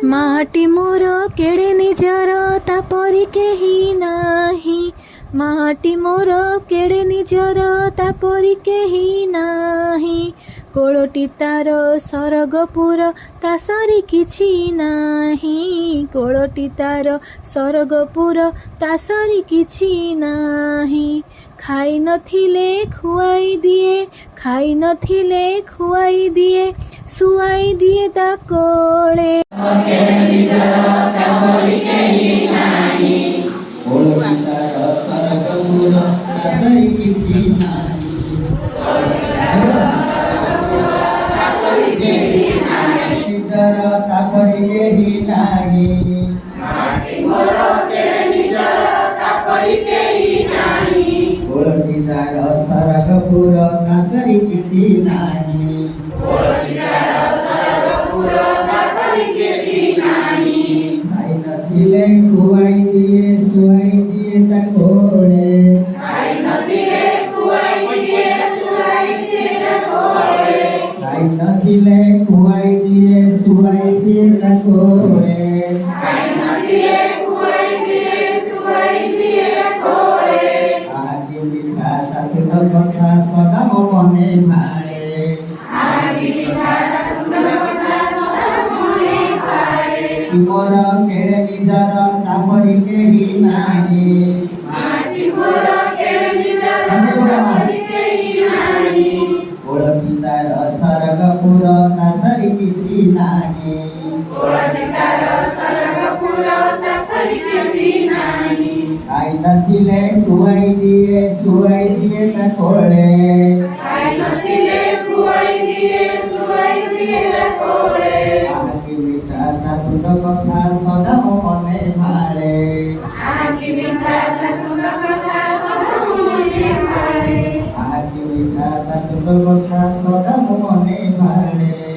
माटी मोर केड़े निजर तापरि केही नाही। माटी मोर केड़े निजर तापरि केही नाही। कोळटी तार सरगपुर ता सरी किछि नाही। कोळटी तार सरगपुर ता सरी किछि नाही। खाई नथिले खुआई दिए, खाई नथिले खुआई दिए, सुआई दिए ता कोळे। सरगपुर तासरी किछि नाही। खाई नथिले खुआई दिए, सुआई दिए ता कोळे। खाई नथिले खुआई दिए, सुआई दिए ता कोळे। आदि मिठा सातुर कथा सदा मो मने भाळे। मोर केड़े निजर तापरि केही नाही। कोळटी तार सरगपुर तासरी किछि नाही। खाई नथिले खुआई दिए, सुआई दिए ता कोळे। आदि मिठा सातुर कथा सदा मो मने भाळे। आदि मिठा सातुर कथा सदा मो मने भाळे।